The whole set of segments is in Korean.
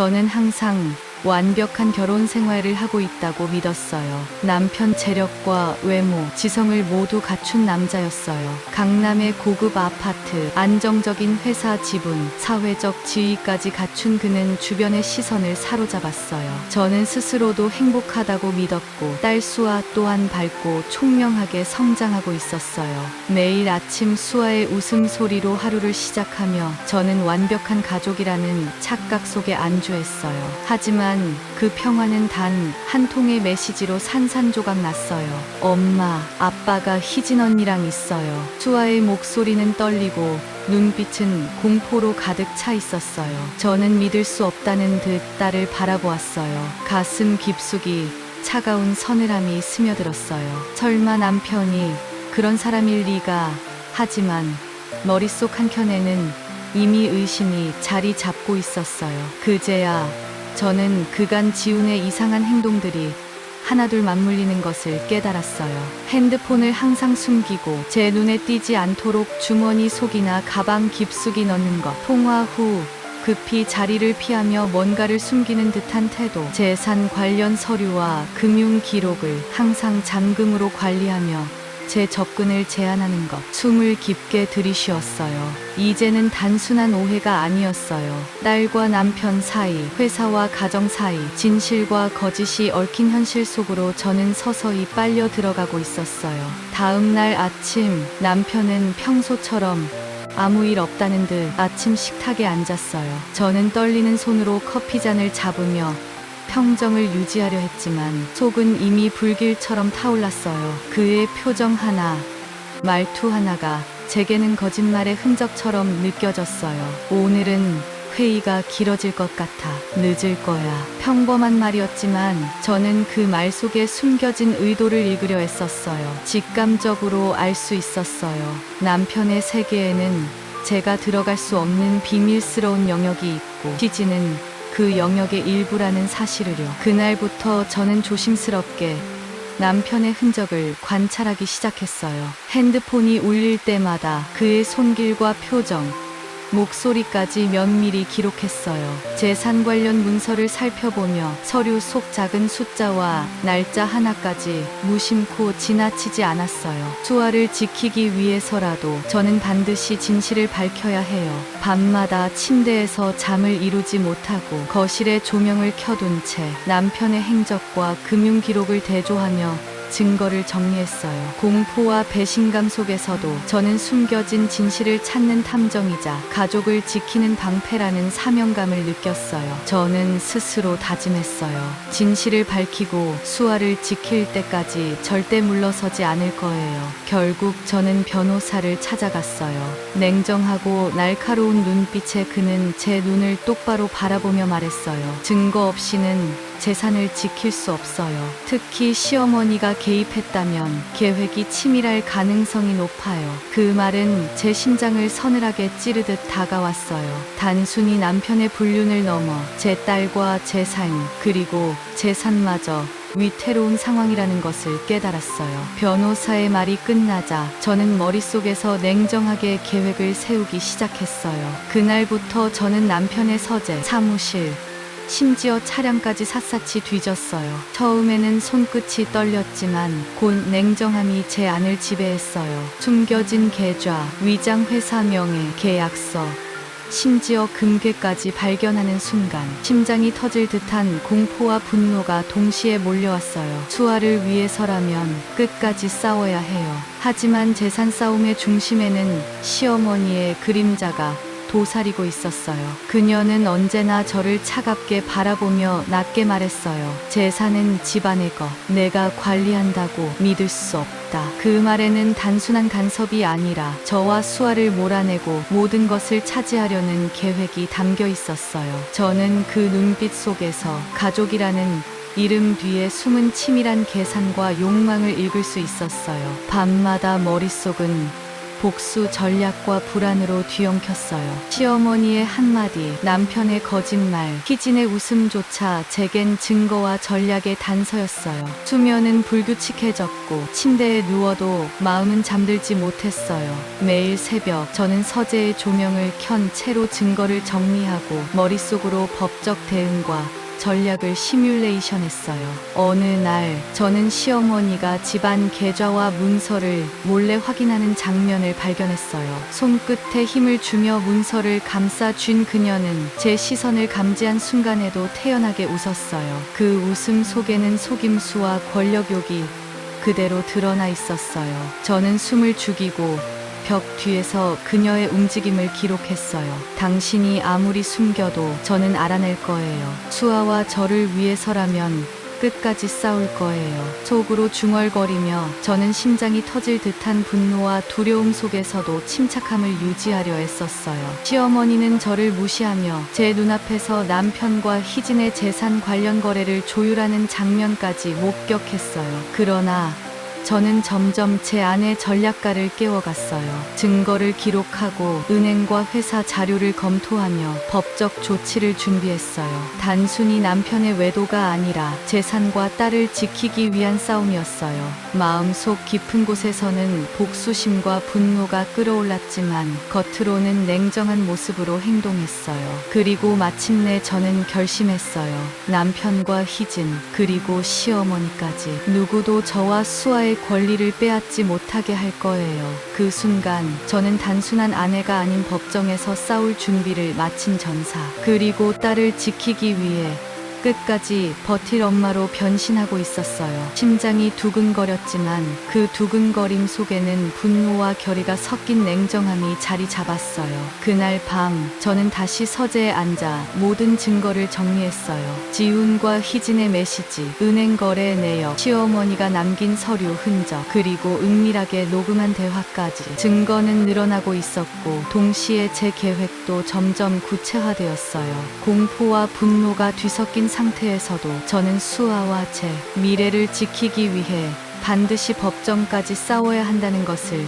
저는 항상 완벽한 결혼 생활을 하고 있다고 믿었어요. 남편 재력과 외모, 지성을 모두 갖춘 남자였어요. 강남의 고급 아파트, 안정적인 회사 지분, 사회적 지위까지 갖춘 그는 주변의 시선을 사로잡았어요. 저는 스스로도 행복하다고 믿었고 딸 수아 또한 밝고 총명하게 성장하고 있었어요. 매일 아침 수아의 웃음소리로 하루를 시작하며 저는 완벽한 가족이라는 착각 속에 안주했어요. 하지만 그 평화는 단 한 통의 메시지로 산산조각 났어요. 엄마, 아빠가 희진 언니랑 있어요. 수아의 목소리는 떨리고 눈빛은 공포로 가득 차 있었어요. 저는 믿을 수 없다는 듯 딸을 바라보았어요. 가슴 깊숙이 차가운 서늘함이 스며들었어요. 설마 남편이 그런 사람일 리가. 하지만 머릿속 한켠에는 이미 의심이 자리 잡고 있었어요. 그제야 저는 그간 지훈의 이상한 행동들이 하나둘 맞물리는 것을 깨달았어요. 핸드폰을 항상 숨기고 제 눈에 띄지 않도록 주머니 속이나 가방 깊숙이 넣는 것, 통화 후 급히 자리를 피하며 뭔가를 숨기는 듯한 태도, 재산 관련 서류와 금융 기록을 항상 잠금으로 관리하며 제 접근을 제한하는 것. 숨을 깊게 들이쉬었어요. 이제는 단순한 오해가 아니었어요. 딸과 남편 사이, 회사와 가정 사이, 진실과 거짓이 얽힌 현실 속으로 저는 서서히 빨려 들어가고 있었어요. 다음 날 아침, 남편은 평소처럼 아무 일 없다는 듯 아침 식탁에 앉았어요. 저는 떨리는 손으로 커피잔을 잡으며 평정을 유지하려 했지만 속은 이미 불길처럼 타올랐어요. 그의 표정 하나, 말투 하나가 제게는 거짓말의 흔적처럼 느껴졌어요. 오늘은 회의가 길어질 것 같아. 늦을 거야. 평범한 말이었지만 저는 그 말 속에 숨겨진 의도를 읽으려 했었어요. 직감적으로 알 수 있었어요. 남편의 세계에는 제가 들어갈 수 없는 비밀스러운 영역이 있고 희진은 그 영역의 일부라는 사실을요. 그날부터 저는 조심스럽게 남편의 흔적을 관찰하기 시작했어요. 핸드폰이 울릴 때마다 그의 손길과 표정, 목소리까지 면밀히 기록했어요. 재산 관련 문서를 살펴보며 서류 속 작은 숫자와 날짜 하나까지 무심코 지나치지 않았어요. 수아를 지키기 위해서라도 저는 반드시 진실을 밝혀야 해요. 밤마다 침대에서 잠을 이루지 못하고 거실에 조명을 켜둔 채 남편의 행적과 금융 기록을 대조하며 증거를 정리했어요. 공포와 배신감 속에서도 저는 숨겨진 진실을 찾는 탐정이자 가족을 지키는 방패라는 사명감을 느꼈어요. 저는 스스로 다짐했어요. 진실을 밝히고 수아를 지킬 때까지 절대 물러서지 않을 거예요. 결국 저는 변호사를 찾아갔어요. 냉정하고 날카로운 눈빛에 그는 제 눈을 똑바로 바라보며 말했어요. 증거 없이는 재산을 지킬 수 없어요. 특히 시어머니가 개입했다면 계획이 치밀할 가능성이 높아요. 그 말은 제 심장을 서늘하게 찌르듯 다가왔어요. 단순히 남편의 불륜을 넘어 제 딸과 제 삶, 그리고 재산마저 위태로운 상황이라는 것을 깨달았어요. 변호사의 말이 끝나자 저는 머릿속에서 냉정하게 계획을 세우기 시작했어요. 그날부터 저는 남편의 서재, 사무실, 심지어 차량까지 샅샅이 뒤졌어요. 처음에는 손끝이 떨렸지만 곧 냉정함이 제 안을 지배했어요. 숨겨진 계좌, 위장 회사 명예, 계약서, 심지어 금괴까지 발견하는 순간 심장이 터질 듯한 공포와 분노가 동시에 몰려왔어요. 수아를 위해서라면 끝까지 싸워야 해요. 하지만 재산 싸움의 중심에는 시어머니의 그림자가 도사리고 있었어요. 그녀는 언제나 저를 차갑게 바라보며 낮게 말했어요. 재산은 집안의 것, 내가 관리한다고. 믿을 수 없다. 그 말에는 단순한 간섭이 아니라 저와 수아를 몰아내고 모든 것을 차지하려는 계획이 담겨 있었어요. 저는 그 눈빛 속에서 가족이라는 이름 뒤에 숨은 치밀한 계산과 욕망을 읽을 수 있었어요. 밤마다 머릿속은 복수 전략과 불안으로 뒤엉켰어요. 시어머니의 한마디, 남편의 거짓말, 희진의 웃음조차 제겐 증거와 전략의 단서였어요. 수면은 불규칙해졌고 침대에 누워도 마음은 잠들지 못했어요. 매일 새벽 저는 서재의 조명을 켠 채로 증거를 정리하고 머릿속으로 법적 대응과 전략을 시뮬레이션했어요. 어느 날 저는 시어머니가 집안 계좌와 문서를 몰래 확인하는 장면을 발견했어요. 손끝에 힘을 주며 문서를 감싸 쥔 그녀는 제 시선을 감지한 순간에도 태연하게 웃었어요. 그 웃음 속에는 속임수와 권력욕이 그대로 드러나 있었어요. 저는 숨을 죽이고 벽 뒤에서 그녀의 움직임을 기록했어요. 당신이 아무리 숨겨도 저는 알아낼 거예요. 수아와 저를 위해서라면 끝까지 싸울 거예요. 속으로 중얼거리며 저는 심장이 터질 듯한 분노와 두려움 속에서도 침착함을 유지하려 애썼어요. 시어머니는 저를 무시하며 제 눈앞에서 남편과 희진의 재산 관련 거래를 조율하는 장면까지 목격했어요. 그러나 저는 점점 제 안의 전략가를 깨워갔어요. 증거를 기록하고 은행과 회사 자료를 검토하며 법적 조치를 준비했어요. 단순히 남편의 외도가 아니라 재산과 딸을 지키기 위한 싸움이었어요. 마음속 깊은 곳에서는 복수심과 분노가 끌어올랐지만 겉으로는 냉정한 모습으로 행동했어요. 그리고 마침내 저는 결심했어요. 남편과 희진 그리고 시어머니까지 누구도 저와 수아의 권리를 빼앗지 못하게 할 거예요. 그 순간 저는 단순한 아내가 아닌 법정에서 싸울 준비를 마친 전사, 그리고 딸을 지키기 위해 끝까지 버틸 엄마로 변신하고 있었어요. 심장이 두근거렸지만 그 두근거림 속에는 분노와 결의가 섞인 냉정함이 자리 잡았어요. 그날 밤 저는 다시 서재에 앉아 모든 증거를 정리했어요. 지훈과 희진의 메시지, 은행 거래 내역, 시어머니가 남긴 서류 흔적, 그리고 은밀하게 녹음한 대화까지. 증거는 늘어나고 있었고 동시에 제 계획도 점점 구체화되었어요. 공포와 분노가 뒤섞인 상태에서도 저는 수아와 제 미래를 지키기 위해 반드시 법정까지 싸워야 한다는 것을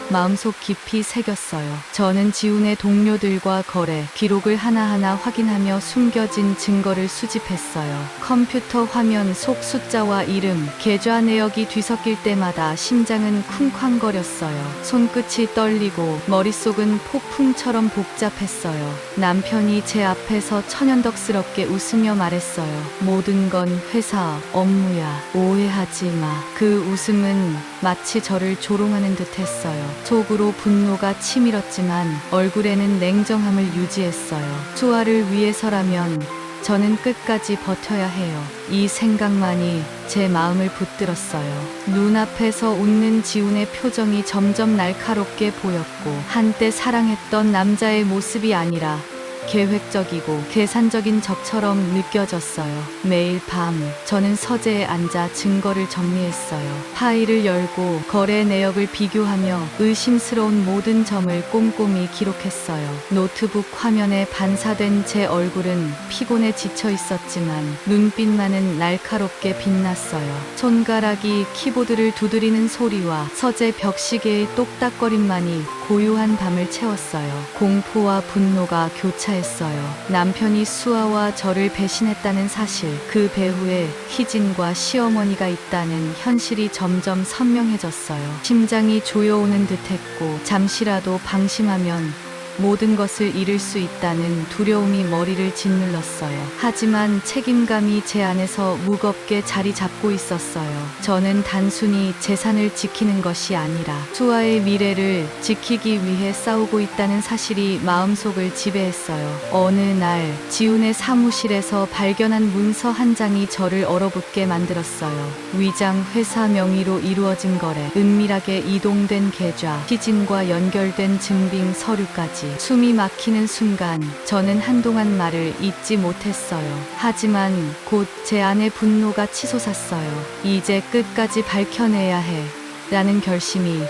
마음속 깊이 새겼어요. 저는 지훈의 동료들과 거래 기록을 하나하나 확인하며 숨겨진 증거를 수집했어요. 컴퓨터 화면 속 숫자와 이름, 계좌 내역이 뒤섞일 때마다 심장은 쿵쾅거렸어요. 손끝이 떨리고 머릿속은 폭풍처럼 복잡했어요. 남편이 제 앞에서 천연덕스럽게 웃으며 말했어요. 모든 건 회사 업무야. 오해하지 마. 그 웃음은 마치 저를 조롱하는 듯 했어요. 속으로 분노가 치밀었지만 얼굴에는 냉정함을 유지했어요. 수아를 위해서라면 저는 끝까지 버텨야 해요. 이 생각만이 제 마음을 붙들었어요. 눈앞에서 웃는 지훈의 표정이 점점 날카롭게 보였고 한때 사랑했던 남자의 모습이 아니라 계획적이고 계산적인 적처럼 느껴졌어요. 매일 밤 저는 서재에 앉아 증거를 정리했어요. 파일을 열고 거래 내역을 비교하며 의심스러운 모든 점을 꼼꼼히 기록했어요. 노트북 화면에 반사된 제 얼굴은 피곤에 지쳐 있었지만 눈빛만은 날카롭게 빛났어요. 손가락이 키보드를 두드리는 소리와 서재 벽시계의 똑딱거림만이 고요한 밤을 채웠어요. 공포와 분노가 교차했어요. 남편이 수아와 저를 배신했다는 사실, 그 배후에 희진과 시어머니가 있다는 현실이 점점 선명해졌어요. 심장이 조여오는 듯했고 잠시라도 방심하면 모든 것을 잃을 수 있다는 두려움이 머리를 짓눌렀어요. 하지만 책임감이 제 안에서 무겁게 자리 잡고 있었어요. 저는 단순히 재산을 지키는 것이 아니라 수아의 미래를 지키기 위해 싸우고 있다는 사실이 마음속을 지배했어요. 어느 날 지훈의 사무실에서 발견한 문서 한 장이 저를 얼어붙게 만들었어요. 위장 회사 명의로 이루어진 거래, 은밀하게 이동된 계좌, 희진과 연결된 증빙 서류까지. 숨이 막히는 순간 저는 한동안 말을 잇지 못했어요. 하지만 곧 제 안의 분노가 치솟았어요. 이제 끝까지 밝혀내야 해 라는 결심이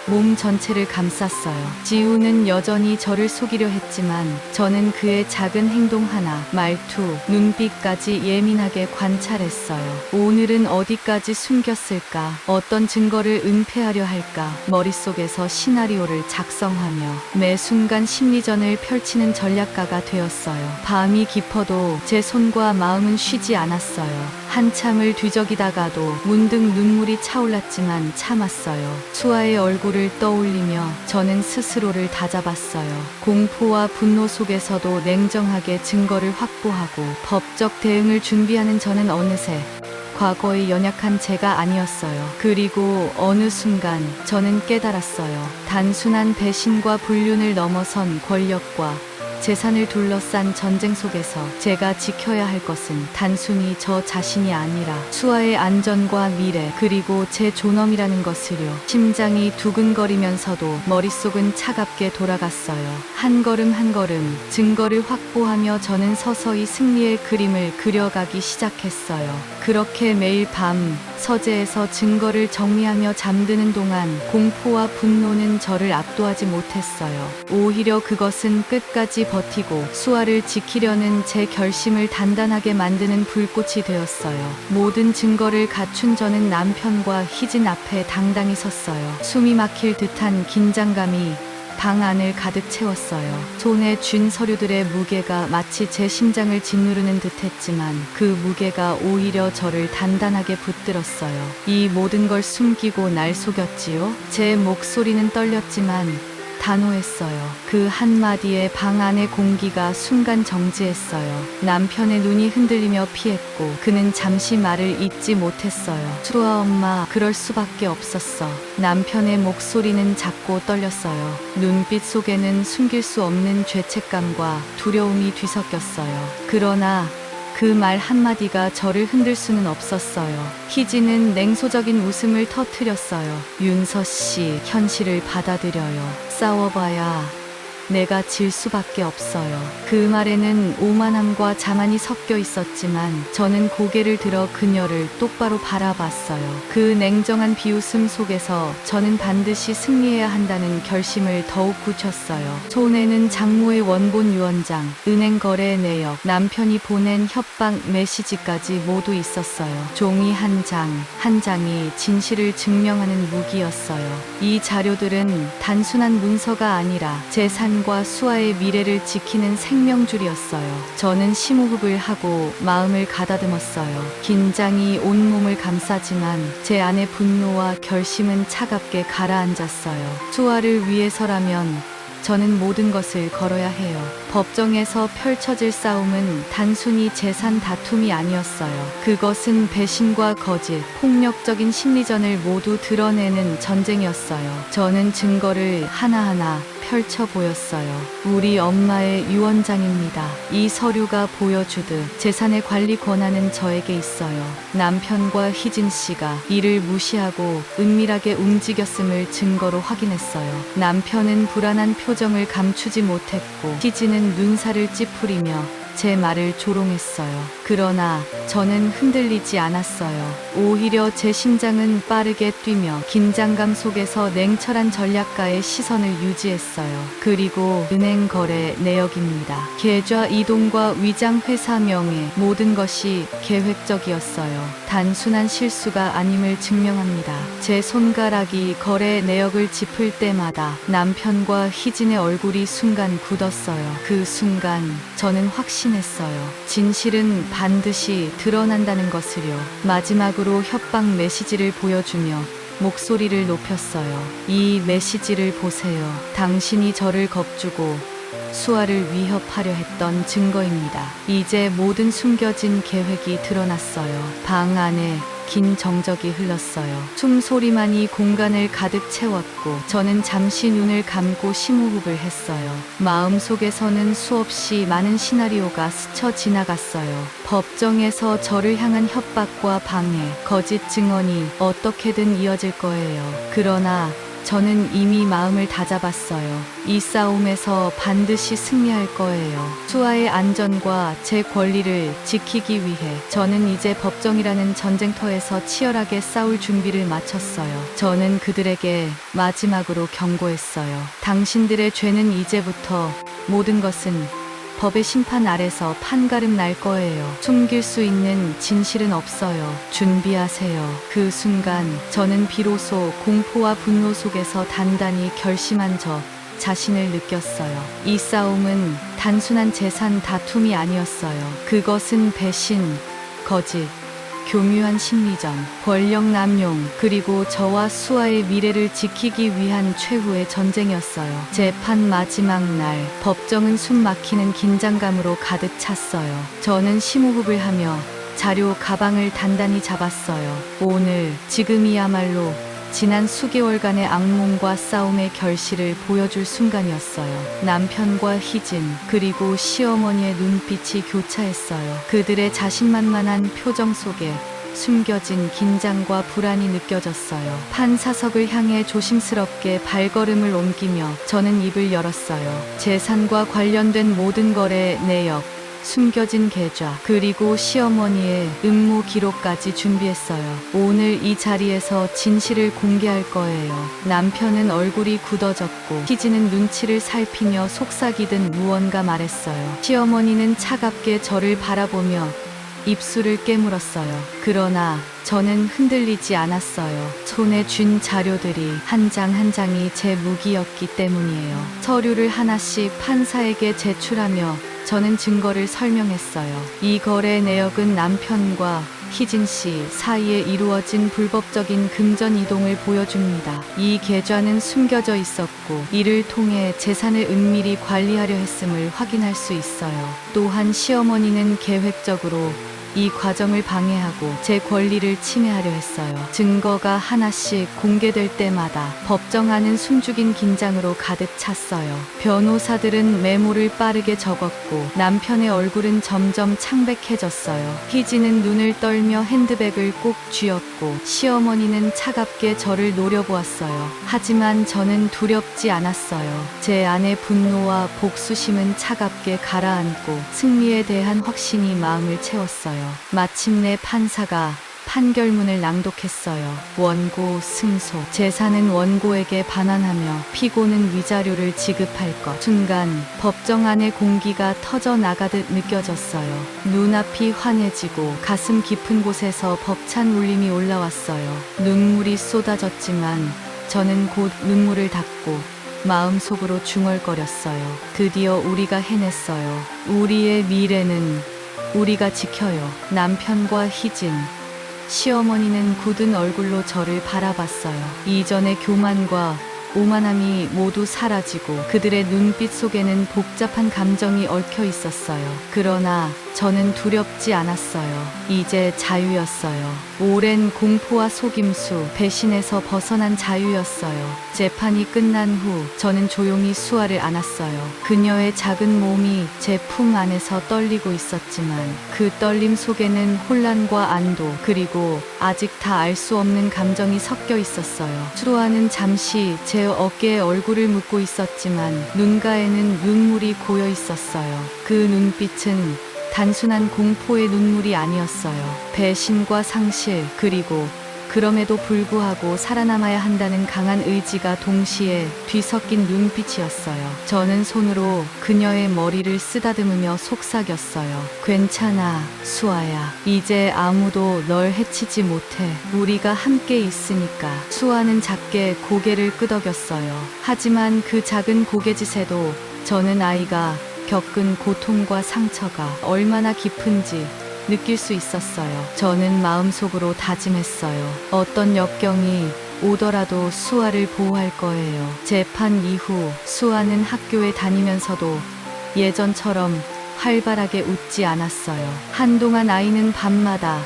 몸 전체를 감쌌어요. 지우는 여전히 저를 속이려 했지만 저는 그의 작은 행동 하나, 말투, 눈빛까지 예민하게 관찰했어요. 오늘은 어디까지 숨겼을까? 어떤 증거를 은폐하려 할까? 머릿속에서 시나리오를 작성하며 매 순간 심리전을 펼치는 전략가가 되었어요. 밤이 깊어도 제 손과 마음은 쉬지 않았어요. 한참을 뒤적이다가도 문득 눈물이 차올랐지만 참았어요. 수아의 얼굴을 떠올리며 저는 스스로를 다잡았어요. 공포와 분노 속에서도 냉정하게 증거를 확보하고 법적 대응을 준비하는 저는 어느새 과거의 연약한 제가 아니었어요. 그리고 어느 순간 저는 깨달았어요. 단순한 배신과 불륜을 넘어선 권력과 재산을 둘러싼 전쟁 속에서 제가 지켜야 할 것은 단순히 저 자신이 아니라 수아의 안전과 미래 그리고 제 존엄이라는 것을요. 심장이 두근거리면서도 머릿속은 차갑게 돌아갔어요. 한 걸음 한 걸음 증거를 확보하며 저는 서서히 승리의 그림을 그려가기 시작했어요. 그렇게 매일 밤 서재에서 증거를 정리하며 잠드는 동안 공포와 분노는 저를 압도하지 못했어요. 오히려 그것은 끝까지 버티고 수아를 지키려는 제 결심을 단단하게 만드는 불꽃이 되었어요. 모든 증거를 갖춘 저는 남편과 희진 앞에 당당히 섰어요. 숨이 막힐 듯한 긴장감이 방 안을 가득 채웠어요. 손에 쥔 서류들의 무게가 마치 제 심장을 짓누르는 듯했지만 그 무게가 오히려 저를 단단하게 붙들었어요. 이 모든 걸 숨기고 날 속였지요? 제 목소리는 떨렸지만 단호했어요. 그 한마디에 방 안의 공기가 순간 정지했어요. 남편의 눈이 흔들리며 피했고 그는 잠시 말을 잇지 못했어요. 수아 엄마, 그럴 수밖에 없었어. 남편의 목소리는 작고 떨렸어요. 눈빛 속에는 숨길 수 없는 죄책감과 두려움이 뒤섞였어요. 그러나 그 말 한마디가 저를 흔들 수는 없었어요. 희진은 냉소적인 웃음을 터뜨렸어요. 윤서 씨, 현실을 받아들여요. 싸워봐야 내가 질 수밖에 없어요. 그 말에는 오만함과 자만이 섞여 있었지만 저는 고개를 들어 그녀를 똑바로 바라봤어요. 그 냉정한 비웃음 속에서 저는 반드시 승리해야 한다는 결심을 더욱 굳혔어요. 손에는 장모의 원본 유언장, 은행 거래 내역, 남편이 보낸 협박 메시지까지 모두 있었어요. 종이 한 장, 한 장이 진실을 증명하는 무기였어요. 이 자료들은 단순한 문서가 아니라 재산 과 수아의 미래를 지키는 생명줄이었어요. 저는 심호흡을 하고 마음을 가다듬었어요. 긴장이 온몸을 감싸지만 제 안의 분노와 결심은 차갑게 가라앉았어요. 수아를 위해서라면 저는 모든 것을 걸어야 해요. 법정에서 펼쳐질 싸움은 단순히 재산 다툼이 아니었어요. 그것은 배신과 거짓, 폭력적인 심리전을 모두 드러내는 전쟁이었어요. 저는 증거를 하나하나 펼쳐 보였어요. 우리 엄마의 유언장입니다. 이 서류가 보여주듯 재산의 관리 권한은 저에게 있어요. 남편과 희진 씨가 이를 무시하고 은밀하게 움직였음을 증거로 확인했어요. 남편은 불안한 표정을 감추지 못했고 희진은 눈살을 찌푸리며 제 말을 조롱했어요. 그러나 저는 흔들리지 않았어요. 오히려 제 심장은 빠르게 뛰며 긴장감 속에서 냉철한 전략가의 시선을 유지했어요. 그리고 은행 거래 내역입니다. 계좌 이동과 위장 회사 명의 모든 것이 계획적이었어요. 단순한 실수가 아님을 증명합니다. 제 손가락이 거래 내역을 짚을 때마다 남편과 희진의 얼굴이 순간 굳었어요. 그 순간 저는 확신했어요. 진실은 반드시 드러난다는 것을요. 마지막으로 협박 메시지를 보여주며 목소리를 높였어요. 이 메시지를 보세요. 당신이 저를 겁주고 수아를 위협하려 했던 증거입니다. 이제 모든 숨겨진 계획이 드러났어요. 방 안에 긴 정적이 흘렀어요. 숨소리만이 공간을 가득 채웠고 저는 잠시 눈을 감고 심호흡을 했어요. 마음속에서는 수없이 많은 시나리오가 스쳐 지나갔어요. 법정에서 저를 향한 협박과 방해, 거짓 증언이 어떻게든 이어질 거예요. 그러나 저는 이미 마음을 다잡았어요. 이 싸움에서 반드시 승리할 거예요. 수아의 안전과 제 권리를 지키기 위해 저는 이제 법정이라는 전쟁터에서 치열하게 싸울 준비를 마쳤어요. 저는 그들에게 마지막으로 경고했어요. 당신들의 죄는 이제부터 모든 것은 법의 심판 아래서 판가름 날 거예요. 숨길 수 있는 진실은 없어요. 준비하세요. 그 순간 저는 비로소 공포와 분노 속에서 단단히 결심한 저 자신을 느꼈어요. 이 싸움은 단순한 재산 다툼이 아니었어요. 그것은 배신, 거짓, 교묘한 심리전, 권력 남용, 그리고 저와 수아의 미래를 지키기 위한 최후의 전쟁이었어요. 재판 마지막 날, 법정은 숨 막히는 긴장감으로 가득 찼어요. 저는 심호흡을 하며 자료 가방을 단단히 잡았어요. 오늘, 지금이야말로 지난 수개월간의 악몽과 싸움의 결실을 보여줄 순간이었어요. 남편과 희진, 그리고 시어머니의 눈빛이 교차했어요. 그들의 자신만만한 표정 속에 숨겨진 긴장과 불안이 느껴졌어요. 판사석을 향해 조심스럽게 발걸음을 옮기며 저는 입을 열었어요. 재산과 관련된 모든 거래 내역, 숨겨진 계좌, 그리고 시어머니의 음모 기록까지 준비했어요. 오늘 이 자리에서 진실을 공개할 거예요. 남편은 얼굴이 굳어졌고 희진은 눈치를 살피며 속삭이듯 무언가 말했어요. 시어머니는 차갑게 저를 바라보며 입술을 깨물었어요. 그러나 저는 흔들리지 않았어요. 손에 쥔 자료들이 한 장 한 장이 제 무기였기 때문이에요. 서류를 하나씩 판사에게 제출하며 저는 증거를 설명했어요. 이 거래 내역은 남편과 희진 씨 사이에 이루어진 불법적인 금전 이동을 보여줍니다. 이 계좌는 숨겨져 있었고 이를 통해 재산을 은밀히 관리하려 했음을 확인할 수 있어요. 또한 시어머니는 계획적으로 이 과정을 방해하고 제 권리를 침해하려 했어요. 증거가 하나씩 공개될 때마다 법정 안은 숨죽인 긴장으로 가득 찼어요. 변호사들은 메모를 빠르게 적었고 남편의 얼굴은 점점 창백해졌어요. 희진은 눈을 떨며 핸드백을 꼭 쥐었고 시어머니는 차갑게 저를 노려보았어요. 하지만 저는 두렵지 않았어요. 제 안의 분노와 복수심은 차갑게 가라앉고 승리에 대한 확신이 마음을 채웠어요. 마침내 판사가 판결문을 낭독했어요. 원고 승소. 재산은 원고에게 반환하며 피고는 위자료를 지급할 것. 순간 법정 안의 공기가 터져 나가듯 느껴졌어요. 눈앞이 환해지고 가슴 깊은 곳에서 벅찬 울림이 올라왔어요. 눈물이 쏟아졌지만 저는 곧 눈물을 닦고 마음속으로 중얼거렸어요. 드디어 우리가 해냈어요. 우리의 미래는 우리가 지켜요. 남편과 희진, 시어머니는 굳은 얼굴로 저를 바라봤어요. 이전의 교만과 오만함이 모두 사라지고 그들의 눈빛 속에는 복잡한 감정이 얽혀 있었어요. 그러나 저는 두렵지 않았어요. 이제 자유였어요. 오랜 공포와 속임수, 배신에서 벗어난 자유였어요. 재판이 끝난 후 저는 조용히 수아를 안았어요. 그녀의 작은 몸이 제 품 안에서 떨리고 있었지만 그 떨림 속에는 혼란과 안도, 그리고 아직 다 알 수 없는 감정이 섞여 있었어요. 수아는 잠시 제 어깨에 얼굴을 묻고 있었지만 눈가에는 눈물이 고여 있었어요. 그 눈빛은 단순한 공포의 눈물이 아니었어요. 배신과 상실, 그리고 그럼에도 불구하고 살아남아야 한다는 강한 의지가 동시에 뒤섞인 눈빛이었어요. 저는 손으로 그녀의 머리를 쓰다듬으며 속삭였어요. 괜찮아, 수아야. 이제 아무도 널 해치지 못해. 우리가 함께 있으니까. 수아는 작게 고개를 끄덕였어요. 하지만 그 작은 고개짓에도 저는 아이가 겪은 고통과 상처가 얼마나 깊은지 느낄 수 있었어요. 저는 마음속으로 다짐했어요. 어떤 역경이 오더라도 수아를 보호할 거예요. 재판 이후 수아는 학교에 다니면서도 예전처럼 활발하게 웃지 않았어요. 한동안 아이는 밤마다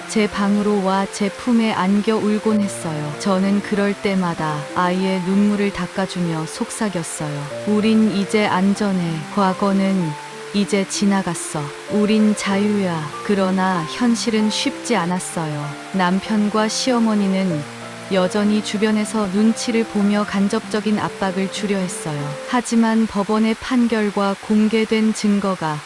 제 방으로 와 제 품에 안겨 울곤 했어요. 저는 그럴 때마다 아이의 눈물을 닦아주며 속삭였어요. 우린 이제 안전해. 과거는 이제 지나갔어. 우린 자유야. 그러나 현실은 쉽지 않았어요. 남편과 시어머니는 여전히 주변에서 눈치를 보며 간접적인 압박을 주려 했어요. 하지만 법원의 판결과 공개된 증거가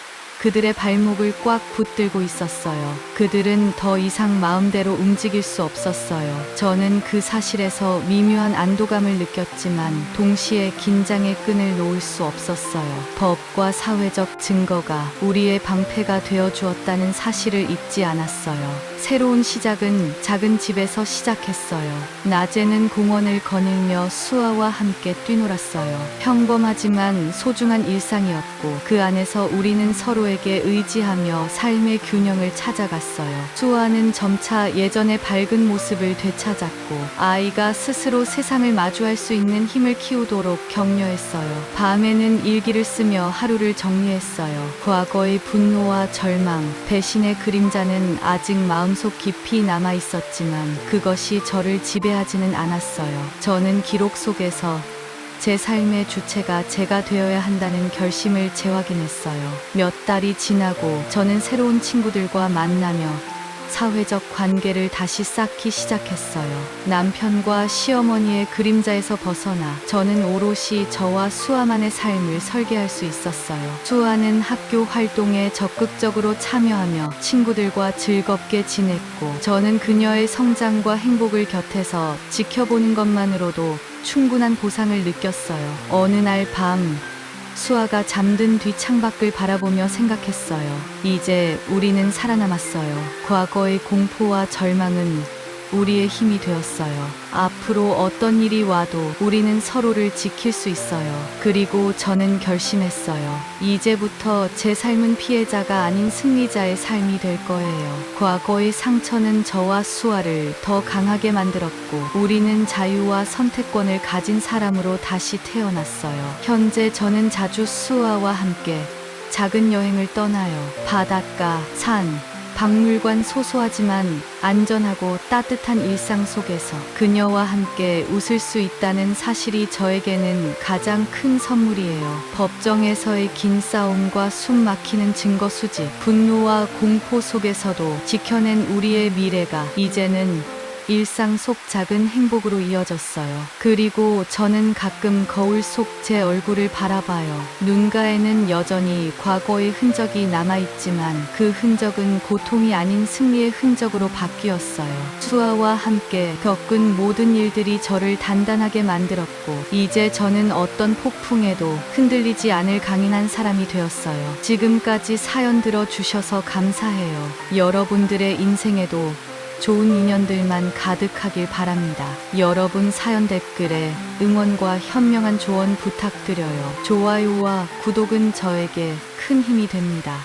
그들의 발목을 꽉 붙들고 있었어요. 그들은 더 이상 마음대로 움직일 수 없었어요. 저는 그 사실에서 미묘한 안도감을 느꼈지만 동시에 긴장의 끈을 놓을 수 없었어요. 법과 사회적 증거가 우리의 방패가 되어 주었다는 사실을 잊지 않았어요. 새로운 시작은 작은 집에서 시작했어요. 낮에는 공원을 거닐며 수아와 함께 뛰놀았어요. 평범하지만 소중한 일상이었고 그 안에서 우리는 서로에게 의지하며 삶의 균형을 찾아갔어요. 수아는 점차 예전의 밝은 모습을 되찾았고 아이가 스스로 세상을 마주할 수 있는 힘을 키우도록 격려했어요. 밤에는 일기를 쓰며 하루를 정리했어요. 과거의 분노와 절망, 배신의 그림자는 아직 마음속 깊이 남아 있었지만 그것이 저를 지배하지는 않았어요. 저는 기록 속에서 제 삶의 주체가 제가 되어야 한다는 결심을 재확인했어요. 몇 달이 지나고 저는 새로운 친구들과 만나며 사회적 관계를 다시 쌓기 시작했어요. 남편과 시어머니의 그림자에서 벗어나 저는 오롯이 저와 수아만의 삶을 설계할 수 있었어요. 수아는 학교 활동에 적극적으로 참여하며 친구들과 즐겁게 지냈고 저는 그녀의 성장과 행복을 곁에서 지켜보는 것만으로도 충분한 보상을 느꼈어요. 어느 날 밤 수아가 잠든 뒤 창밖을 바라보며 생각했어요. 이제 우리는 살아남았어요. 과거의 공포와 절망은 우리의 힘이 되었어요. 앞으로 어떤 일이 와도 우리는 서로를 지킬 수 있어요. 그리고 저는 결심했어요. 이제부터 제 삶은 피해자가 아닌 승리자의 삶이 될 거예요. 과거의 상처는 저와 수아를 더 강하게 만들었고 우리는 자유와 선택권을 가진 사람으로 다시 태어났어요. 현재 저는 자주 수아와 함께 작은 여행을 떠나요. 바닷가, 산, 박물관, 소소하지만 안전하고 따뜻한 일상 속에서 그녀와 함께 웃을 수 있다는 사실이 저에게는 가장 큰 선물이에요. 법정에서의 긴 싸움과 숨 막히는 증거 수집, 분노와 공포 속에서도 지켜낸 우리의 미래가 이제는 일상 속 작은 행복으로 이어졌어요. 그리고 저는 가끔 거울 속 제 얼굴을 바라봐요. 눈가에는 여전히 과거의 흔적이 남아있지만 그 흔적은 고통이 아닌 승리의 흔적으로 바뀌었어요. 수아와 함께 겪은 모든 일들이 저를 단단하게 만들었고 이제 저는 어떤 폭풍에도 흔들리지 않을 강인한 사람이 되었어요. 지금까지 사연 들어주셔서 감사해요. 여러분들의 인생에도 좋은 인연들만 가득하길 바랍니다. 여러분 사연 댓글에 응원과 현명한 조언 부탁드려요. 좋아요와 구독은 저에게 큰 힘이 됩니다.